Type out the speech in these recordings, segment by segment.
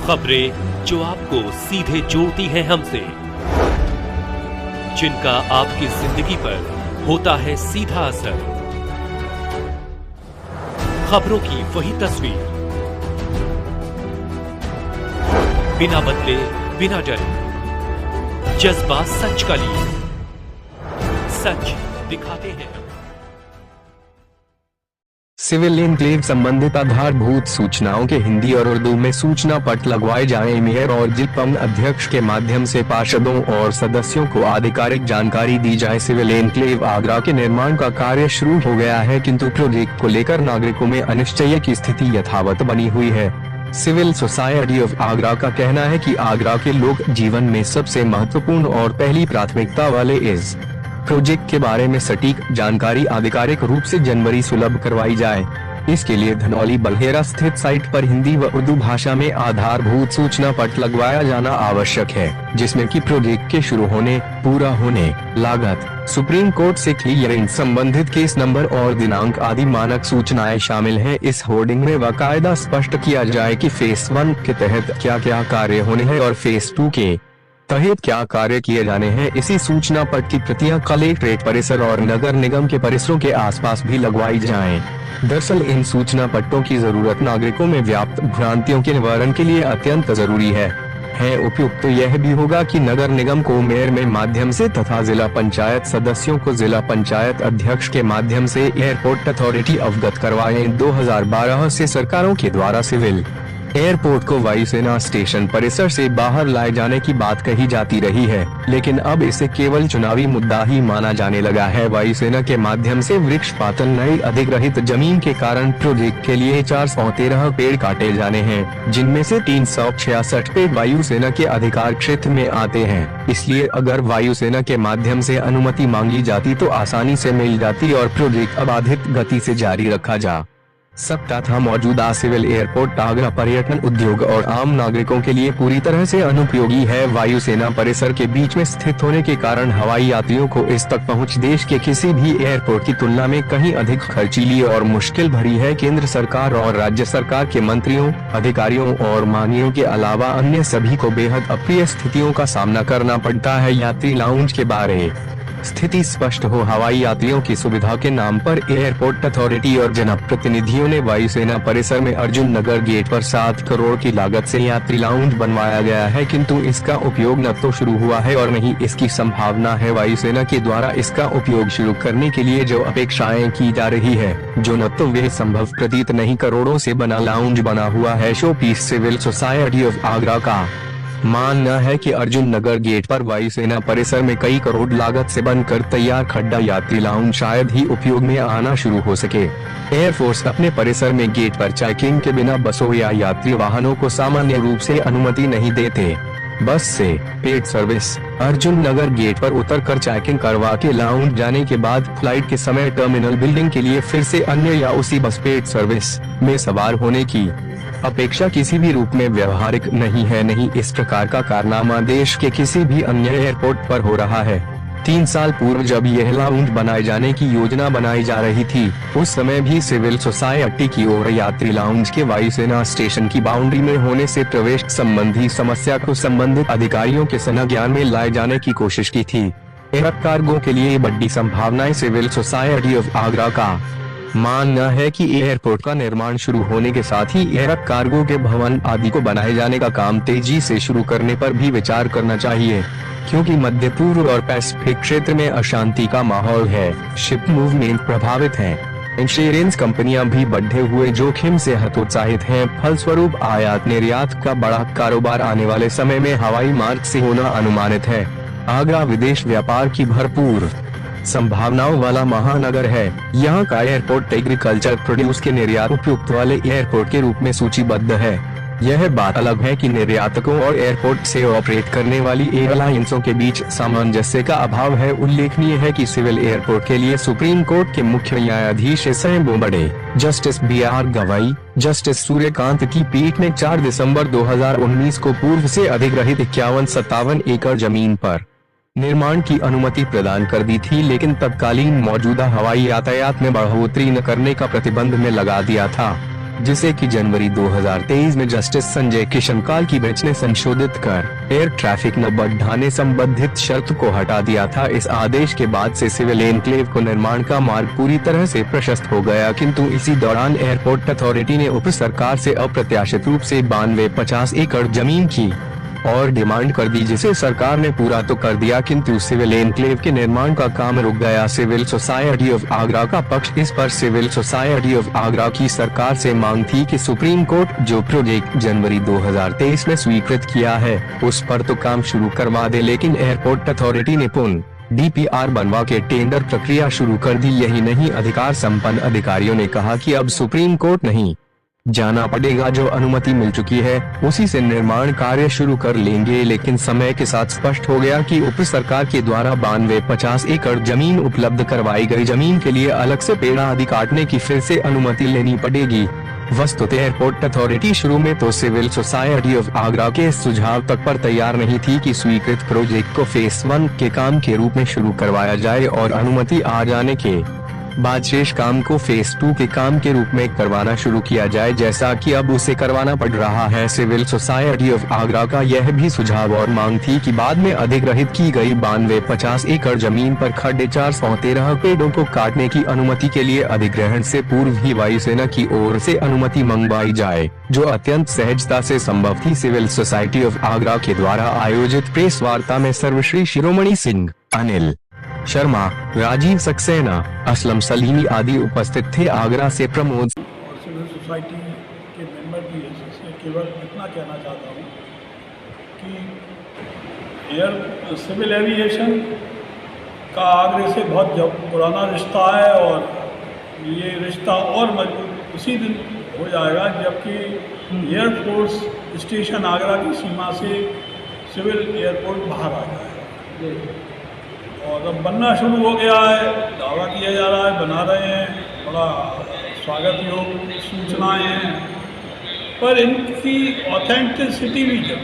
खबरें जो आपको सीधे जोड़ती हैं हमसे, जिनका आपकी जिंदगी पर होता है सीधा असर। खबरों की वही तस्वीर, बिना बदले बिना डरे, जज्बा सच का लिए, सच दिखाते हैं। सिविल एनक्लेव संबंधित आधारभूत सूचनाओं के हिंदी और उर्दू में सूचना पट लगवाए जाए। मेयर और जिपं अध्यक्ष के माध्यम से पार्षदों और सदस्यों को आधिकारिक जानकारी दी जाए। सिविल एनक्लेव आगरा के निर्माण का कार्य शुरू हो गया है, किंतु प्रोजेक्ट को लेकर नागरिकों में अनिश्चय की स्थिति यथावत बनी हुई है। सिविल सोसाइटी ऑफ आगरा का कहना है कि आगरा के लोग जीवन में सबसे महत्वपूर्ण और पहली प्राथमिकता वाले इस प्रोजेक्ट के बारे में सटीक जानकारी आधिकारिक रूप से जनवरी सुलभ करवाई जाए। इसके लिए धनौली बल्हेरा स्थित साइट पर हिंदी व उर्दू भाषा में आधारभूत सूचना पट लगवाया जाना आवश्यक है, जिसमें कि प्रोजेक्ट के शुरू होने, पूरा होने, लागत, सुप्रीम कोर्ट से क्लियरेंस, संबंधित केस नंबर और दिनांक आदि मानक सूचनाएं शामिल हैं। इस होर्डिंग में बाकायदा स्पष्ट किया जाए कि फेज 1 के तहत क्या क्या कार्य होने हैं और फेज 2 के तहत क्या कार्य किए जाने हैं। इसी सूचना पट की प्रतियां कलेक्ट्रेट परिसर और नगर निगम के परिसरों के आसपास भी लगवाई जाएं। दरअसल इन सूचना पट्टों की जरूरत नागरिकों में व्याप्त भ्रांतियों के निवारण के लिए अत्यंत जरूरी है। उपयुक्त तो यह भी होगा कि नगर निगम को मेयर में माध्यम से तथा जिला पंचायत सदस्यों को जिला पंचायत अध्यक्ष के माध्यम से एयरपोर्ट अथॉरिटी अवगत करवाए। 2012 से सरकारों के द्वारा सिविल एयरपोर्ट को वायुसेना स्टेशन परिसर से बाहर लाए जाने की बात कही जाती रही है, लेकिन अब इसे केवल चुनावी मुद्दा ही माना जाने लगा है। वायुसेना के माध्यम से वृक्षपातन नई अधिग्रहित जमीन के कारण प्रोजेक्ट के लिए 413 पेड़ काटे जाने हैं, जिनमें से 366 पेड़ वायुसेना के अधिकार क्षेत्र में आते हैं। इसलिए अगर वायुसेना के माध्यम से अनुमति मांगी जाती तो आसानी से मिल जाती और प्रोजेक्ट अबाधित गति से जारी रखा जा सकता था। मौजूदा सिविल एयरपोर्ट आगरा पर्यटन उद्योग और आम नागरिकों के लिए पूरी तरह से अनुपयोगी है। वायुसेना परिसर के बीच में स्थित होने के कारण हवाई यात्रियों को इस तक पहुंच देश के किसी भी एयरपोर्ट की तुलना में कहीं अधिक खर्चीली और मुश्किल भरी है। केंद्र सरकार और राज्य सरकार के मंत्रियों, अधिकारियों और मांगियों के अलावा अन्य सभी को बेहद अप्रिय स्थितियों का सामना करना पड़ता है। यात्री लाउंज के बारे स्थिति स्पष्ट हो। हवाई यात्रियों की सुविधा के नाम पर एयरपोर्ट अथॉरिटी और जनप्रतिनिधियों ने वायुसेना परिसर में अर्जुन नगर गेट पर 7 करोड़ की लागत से यात्री लाउंज बनवाया गया है, किंतु इसका उपयोग न तो शुरू हुआ है और न ही इसकी संभावना है। वायुसेना के द्वारा इसका उपयोग शुरू करने के लिए जो अपेक्षाएं की जा रही है, जो न तो वे संभव प्रतीत नहीं करोड़ों से बना लाउंज बना हुआ है show piece. Civil society of Agra का मानना है कि अर्जुन नगर गेट पर वायुसेना परिसर में कई करोड़ लागत से बनकर तैयार खड्डा यात्री लाउंज शायद ही उपयोग में आना शुरू हो सके। एयरफोर्स अपने परिसर में गेट पर चेकिंग के बिना बसों या यात्री वाहनों को सामान्य रूप से अनुमति नहीं देते। बस से पेड सर्विस अर्जुन नगर गेट पर उतरकर चेकिंग करवा के लाउंज जाने के बाद फ्लाइट के समय टर्मिनल बिल्डिंग के लिए फिर से अन्य या उसी बस पेड सर्विस में सवार होने की अपेक्षा किसी भी रूप में व्यवहारिक नहीं है। नहीं इस प्रकार का कारनामा देश के किसी भी अन्य एयरपोर्ट पर हो रहा है। 3 साल पूर्व जब यह लाउंज बनाए जाने की योजना बनाई जा रही थी, उस समय भी सिविल सोसाइटी की ओर यात्री लाउंज के वायुसेना स्टेशन की बाउंड्री में होने से प्रवेश संबंधी समस्या को संबंधित अधिकारियों के संज्ञान में लाए जाने की कोशिश की थी। एयर कार्गो के लिए बड़ी संभावनाएं। सिविल सोसाइटी ऑफ आगरा का मानना है कि एयरपोर्ट का निर्माण शुरू होने के साथ ही एयर कार्गो के भवन आदि को बनाए जाने का काम तेजी से शुरू करने पर भी विचार करना चाहिए, क्योंकि मध्य पूर्व और पैसिफिक क्षेत्र में अशांति का माहौल है। शिप मूवमेंट प्रभावित है। इंश्योरेंस कंपनियां भी बढ़े हुए जोखिम से हतोत्साहित हैं। फलस्वरूप आयात निर्यात का बड़ा कारोबार आने वाले समय में हवाई मार्ग से होना अनुमानित है। आगरा विदेश व्यापार की भरपूर संभावनाओं वाला महानगर है। यहाँ का एयरपोर्ट एग्रीकल्चर प्रोड्यूस के निर्यात उपयुक्त वाले एयरपोर्ट के रूप में सूचीबद्ध है। यह बात अलग है कि निर्यातकों और एयरपोर्ट से ऑपरेट करने वाली एयरलाइंसों के बीच सामंजस्य का अभाव है। उल्लेखनीय है कि सिविल एयरपोर्ट के लिए सुप्रीम कोर्ट के मुख्य न्यायाधीश एसए बोबडे, जस्टिस BR गवाई, जस्टिस सूर्यकांत की पीठ ने 4 दिसंबर 2019 को पूर्व से अधिग्रहित 51-57 एकड़ जमीन पर निर्माण की अनुमति प्रदान कर दी थी, लेकिन तत्कालीन मौजूदा हवाई यातायात में बढ़ोतरी न करने का प्रतिबंध में लगा दिया था। जिसे कि जनवरी 2023 में जस्टिस संजय किशनकाल की बेंच ने संशोधित कर एयर ट्रैफिक न बढ़ाने संबंधित शर्त को हटा दिया था। इस आदेश के बाद से सिविल एनक्लेव को निर्माण का मार्ग पूरी तरह से प्रशस्त हो गया, किंतु इसी दौरान एयरपोर्ट अथॉरिटी ने उप सरकार से अप्रत्याशित रूप से 92-50 एकड़ जमीन की और डिमांड कर दी, जिसे सरकार ने पूरा तो कर दिया, किंतु सिविल एनक्लेव के निर्माण का काम रुक गया। सिविल सोसाइटी ऑफ आगरा का पक्ष इस पर सिविल सोसाइटी ऑफ आगरा की सरकार से मांग थी कि सुप्रीम कोर्ट जो प्रोजेक्ट जनवरी 2023 में स्वीकृत किया है उस पर तो काम शुरू करवा दे, लेकिन एयरपोर्ट अथॉरिटी ने पुनः DPR बनवा के टेंडर प्रक्रिया शुरू कर दी। यही नहीं, अधिकार संपन्न अधिकारियों ने कहा कि अब सुप्रीम कोर्ट नहीं जाना पड़ेगा, जो अनुमति मिल चुकी है उसी से निर्माण कार्य शुरू कर लेंगे। लेकिन समय के साथ स्पष्ट हो गया कि उप सरकार के द्वारा 92-50 एकड़ जमीन उपलब्ध करवाई गई जमीन के लिए अलग से पेड़ आदि काटने की फिर से अनुमति लेनी पड़ेगी। वस्तुतः एयरपोर्ट अथॉरिटी शुरू में तो सिविल सोसाइटी ऑफ आगरा के सुझाव तक पर तैयार नहीं थी कि स्वीकृत प्रोजेक्ट को फेज 1 के काम के रूप में शुरू करवाया जाए और अनुमति आ जाने के बाद शेष काम को फेज 2 के काम के रूप में करवाना शुरू किया जाए, जैसा कि अब उसे करवाना पड़ रहा है। सिविल सोसाइटी ऑफ आगरा का यह भी सुझाव और मांग थी कि बाद में अधिग्रहित की गई 92-50 एकड़ जमीन पर खड़े 413 पेड़ों को काटने की अनुमति के लिए अधिग्रहण से पूर्व ही वायुसेना की ओर से अनुमति मंगवाई जाए, जो अत्यंत सहजता से संभव थी। सिविल सोसाइटी ऑफ आगरा के द्वारा आयोजित प्रेस वार्ता में सर्वश्री शिरोमणि सिंह, अनिल शर्मा, राजीव सक्सेना, असलम सलीमी आदि उपस्थित थे। आगरा से प्रमोद। सिविल सोसाइटी के मेंबर की हैसियत से केवल इतना कहना चाहता हूँ कि सिविल एविएशन का आगरे से बहुत पुराना रिश्ता है और ये रिश्ता और मजबूत उसी दिन हो जाएगा जबकि एयरफोर्स स्टेशन आगरा की सीमा से सिविल एयरपोर्ट बाहर आ जाएगा। और अब बनना शुरू हो गया है, दावा किया जा रहा है, बना रहे हैं, बड़ा स्वागत योग सूचनाएं हैं, पर इनकी ऑथेंटिसिटी भी जब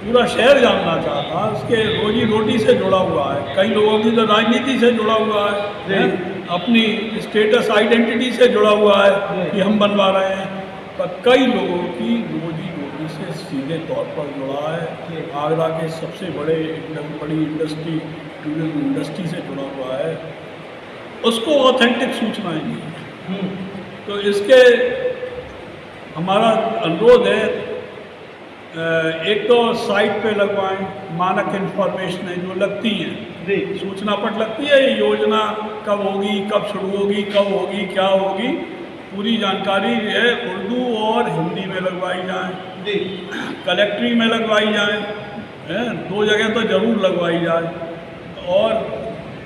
पूरा शहर जानना चाहता है, उसके रोजी रोटी से जुड़ा हुआ है, कई लोगों की तो राजनीति से जुड़ा हुआ है, अपनी स्टेटस आइडेंटिटी से जुड़ा हुआ है कि हम बनवा रहे हैं, पर कई लोगों की रोजी से सीधे तौर पर जुड़ा है। आगरा के सबसे बड़ी इंडस्ट्री टूरिज्म इंडस्ट्री से जुड़ा हुआ है, उसको ऑथेंटिक सूचनाएं नहीं। तो इसके हमारा अनुरोध है, एक तो साइट पे लगवाएं, मानक इंफॉर्मेशन है जो लगती हैं, सूचना पट लगती है, ये योजना कब होगी, कब शुरू होगी, कब होगी, क्या होगी, पूरी जानकारी है उर्दू और हिंदी में लगवाई जाए, कलेक्ट्री में लगवाई जाए, 2 जगह तो जरूर लगवाई जाए। और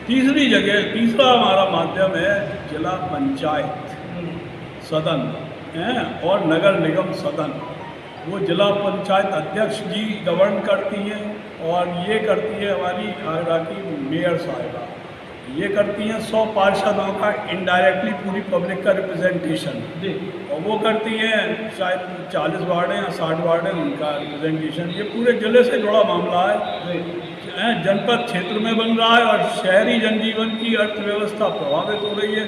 तीसरा हमारा माध्यम है जिला पंचायत सदन और नगर निगम सदन। वो जिला पंचायत अध्यक्ष जी गवर्न करती हैं और ये करती है हमारी आगरा की मेयर साहिबा, ये करती हैं 100 पार्षदों का इनडायरेक्टली पूरी पब्लिक का रिप्रेजेंटेशन, और वो करती हैं शायद 40 वार्ड हैं या 60 वार्ड हैं उनका रिप्रेजेंटेशन। ये पूरे जिले से जुड़ा मामला है, जनपद क्षेत्र में बन रहा है और शहरी जनजीवन की अर्थव्यवस्था प्रभावित हो रही है।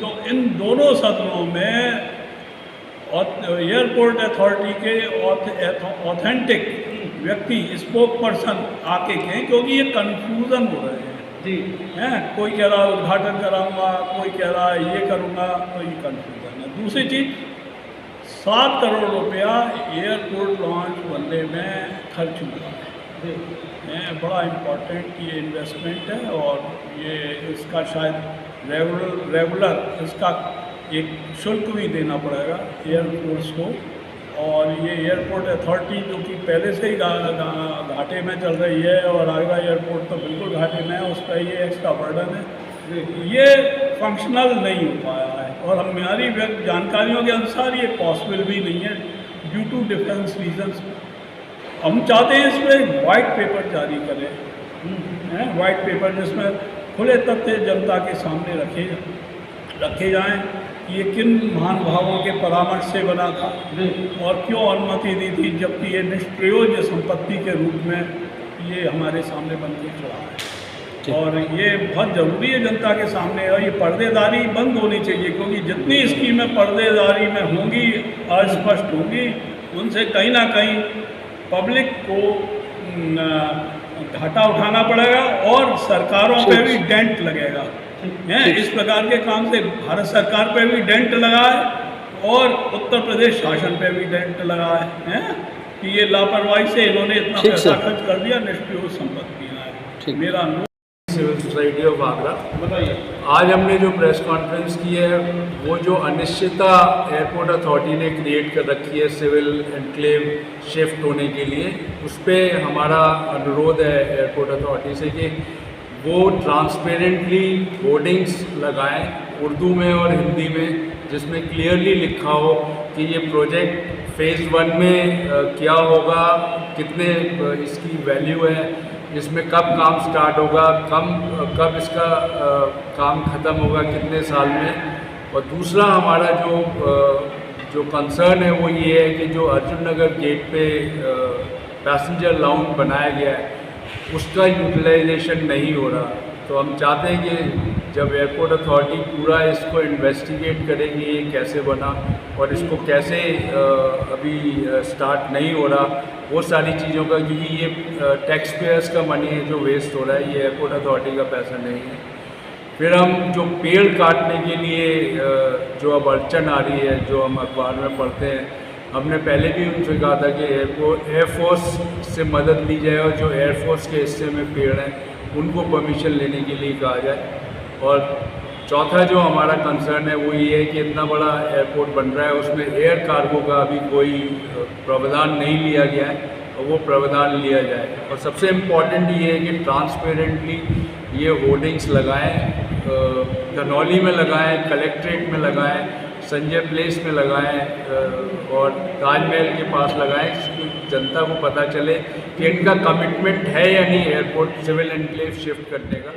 तो इन दोनों सदनों में एयरपोर्ट अथॉरिटी के ऑथेंटिक व्यक्ति स्पोक पर्सन आके कहें, क्योंकि ये कन्फ्यूज़न हो रहे हैं कोई कह रहा है उद्घाटन कराऊंगा, कोई कह रहा है ये करूंगा, तो ये कन्फ्यूजन है। दूसरी चीज़, 7 करोड़ रुपया एयरपोर्ट लॉन्च बनने में खर्च हुआ है, बड़ा इम्पोर्टेंट ये इन्वेस्टमेंट है और ये इसका शायद रेगुलर इसका एक शुल्क भी देना पड़ेगा एयरफोर्स को। और ये एयरपोर्ट अथॉरिटी जो कि पहले से ही घाटे में चल रही है और आगरा एयरपोर्ट तो बिल्कुल घाटे में है, उस पर ये एक्स्ट्रा बर्डन है, ये फंक्शनल नहीं हो पाया है और हमारी जानकारियों के अनुसार ये पॉसिबल भी नहीं है ड्यू टू डिफरेंस रीजन्स। हम चाहते हैं इसमें वाइट पेपर जारी करें, वाइट पेपर जिसमें खुले तथ्य जनता के सामने रखे जाएँ ये किन महानुभावों के परामर्श से बना था और क्यों अनुमति दी थी, जबकि ये निष्प्रयोज्य संपत्ति के रूप में ये हमारे सामने बन के खड़ा है। और ये बहुत ज़रूरी है जनता के सामने, और ये पर्देदारी बंद होनी चाहिए, क्योंकि जितनी स्कीमें पर्देदारी में होंगी, अस्पष्ट होंगी, उनसे कहीं ना कहीं पब्लिक को घाटा उठाना पड़ेगा और सरकारों पे भी डेंट लगेगा। इस प्रकार के काम से भारत सरकार पे भी डेंट लगा है और उत्तर प्रदेश शासन पे भी डेंट लगा है कि ये लापरवाही से इन्होंने इतना पैसा खर्च कर दिया, निष्प्रयोग संपत्ति है। मेरा सिविल सोसाइटी ऑफ आगरा। बताइए, आज हमने जो प्रेस कॉन्फ्रेंस की है वो जो अनिश्चितता एयरपोर्ट अथॉरिटी ने क्रिएट कर रखी है सिविल एनक्लेव शिफ्ट होने के लिए, उस पर हमारा अनुरोध है एयरपोर्ट अथॉरिटी से कि वो ट्रांसपेरेंटली होर्डिंग्स लगाएं उर्दू में और हिंदी में, जिसमें क्लियरली लिखा हो कि ये प्रोजेक्ट फ़ेज़ 1 में क्या होगा, कितने इसकी वैल्यू है, इसमें कब काम स्टार्ट होगा, कब इसका काम ख़त्म होगा, कितने साल में। और दूसरा हमारा जो कंसर्न है वो ये है कि जो अर्जुन नगर गेट पे पैसेंजर लाउंज बनाया गया है उसका यूटिलाइजेशन नहीं हो रहा। तो हम चाहते हैं कि जब एयरपोर्ट अथॉरिटी पूरा इसको इन्वेस्टिगेट करेगी ये कैसे बना और इसको कैसे अभी स्टार्ट नहीं हो रहा, वो सारी चीज़ों का, क्योंकि ये टैक्स पेयर्स का मनी है जो वेस्ट हो रहा है, ये एयरपोर्ट अथॉरिटी का पैसा नहीं है। फिर हम जो पेड़ काटने के लिए जो अब अड़चन आ रही है, जो हम अखबार में पढ़ते हैं, हमने पहले भी उनसे कहा था कि एयरफोर्स से मदद ली जाए और जो एयरफोर्स के हिस्से में पेड़ हैं उनको परमिशन लेने के लिए कहा जाए। और चौथा जो हमारा कंसर्न है वो ये है कि इतना बड़ा एयरपोर्ट बन रहा है, उसमें एयर कार्गो का अभी कोई प्रावधान नहीं लिया गया है और वो प्रावधान लिया जाए। और सबसे इम्पॉर्टेंट ये है कि ट्रांसपेरेंटली ये होर्डिंग्स लगाएं, धनौली में लगाएं, कलेक्ट्रेट में लगाएं, संजय प्लेस में लगाएं और ताजमहल के पास लगाएं, जनता को पता चले कि इनका कमिटमेंट है या नहीं एयरपोर्ट सिविल एनक्लेव शिफ्ट करने का।